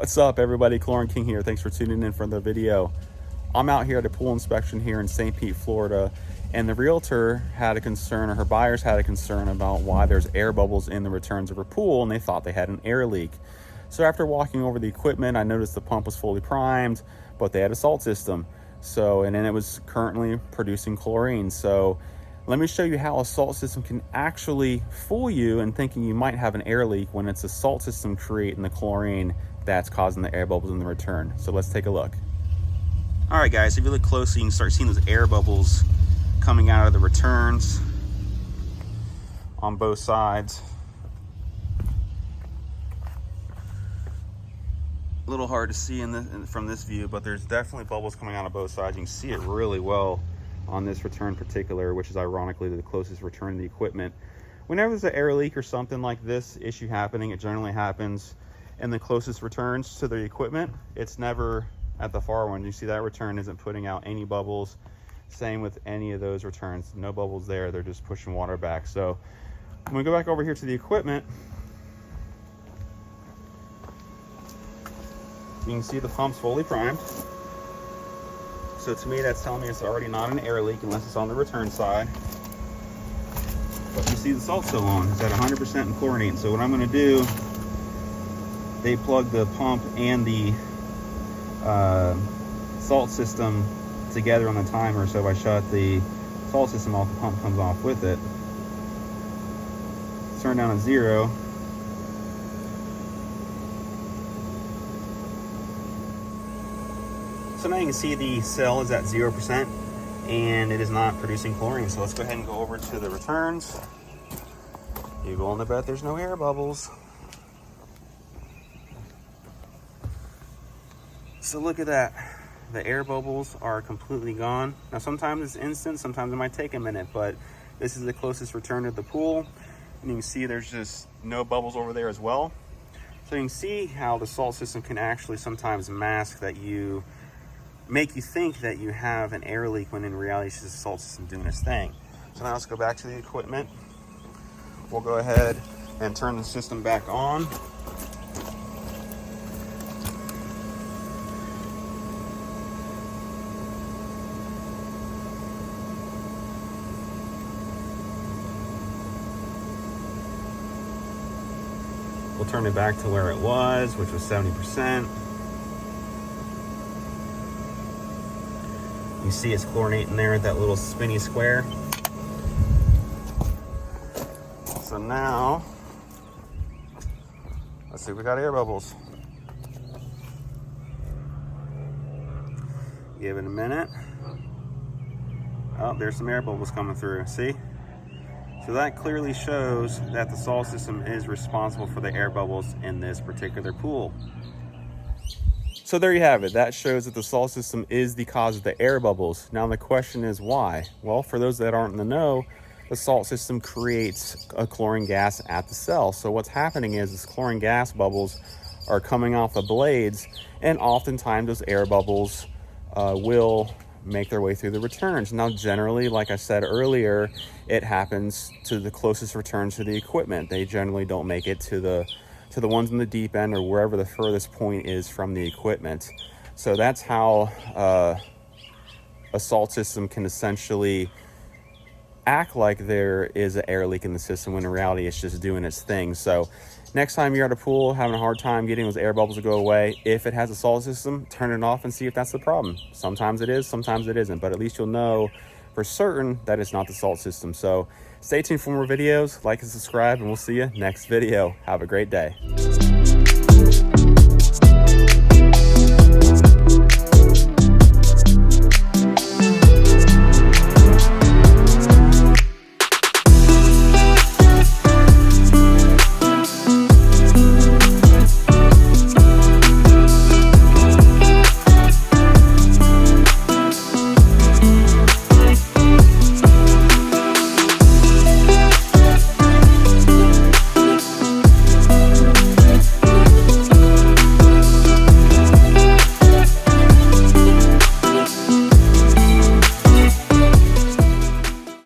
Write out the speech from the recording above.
What's up, everybody? Chlorine King here. Thanks for tuning in for the video. I'm out here at a pool inspection here in St. Pete, Florida, and the realtor had a concern, or her buyers had a concern about why there's air bubbles in the returns of her pool, and they thought they had an air leak. So after walking over the equipment, I noticed the pump was fully primed, but they had a salt system. And then it was currently producing chlorine. So let me show you how a salt system can actually fool you in thinking you might have an air leak when it's a salt system creating the chlorine that's causing the air bubbles in the return. So let's take a look. All right, guys, if you look closely, you can start seeing those air bubbles coming out of the returns on both sides. A little hard to see from this view, but there's definitely bubbles coming out of both sides. You can see it really well on this return in particular, which is ironically the closest return to the equipment. Whenever there's an air leak or something like this issue happening, it generally happens in the closest returns to the equipment. It's never at the far one. You see that return isn't putting out any bubbles. Same with any of those returns. No bubbles there. They're just pushing water back. So when we go back over here to the equipment, you can see the pump's fully primed. So to me, that's telling me it's already not an air leak unless it's on the return side. But you see the salt still on. It's at 100% in chlorine. So what I'm going to do, they plug the pump and the salt system together on the timer. So if I shut the salt system off, the pump comes off with it. Turn down to 0. So now you can see the cell is at 0% and it is not producing chlorine. So let's go ahead and go over to the returns. You go on the bet there's no air bubbles. So look at that. The air bubbles are completely gone. Now sometimes it's instant, sometimes it might take a minute, but this is the closest return to the pool. And you can see there's just no bubbles over there as well. So you can see how the salt system can actually sometimes mask that make you think that you have an air leak when in reality it's just the salt system doing its thing. So now let's go back to the equipment. We'll go ahead and turn the system back on. We'll turn it back to where it was, which was 70%. You see it's chlorinating there at that little spinny square. So now, let's see if we got air bubbles. Give it a minute. Oh, there's some air bubbles coming through, see? So that clearly shows that the salt system is responsible for the air bubbles in this particular pool. So there you have it. That shows that the salt system is the cause of the air bubbles. Now the question is why? Well, for those that aren't in the know, the salt system creates a chlorine gas at the cell. So what's happening is this chlorine gas bubbles are coming off the blades, and oftentimes those air bubbles will make their way through the returns. Now generally, like I said earlier, it happens to the closest returns to the equipment. They generally don't make it to the ones in the deep end or wherever the furthest point is from the equipment. So that's how a salt system can essentially act like there is an air leak in the system when in reality it's just doing its thing. So next time you're at a pool having a hard time getting those air bubbles to go away, if it has a salt system, turn it off and see if that's the problem. Sometimes it is, sometimes it isn't, but at least you'll know for certain that it's not the salt system. So stay tuned for more videos, like and subscribe, and we'll see you next video. Have a great day.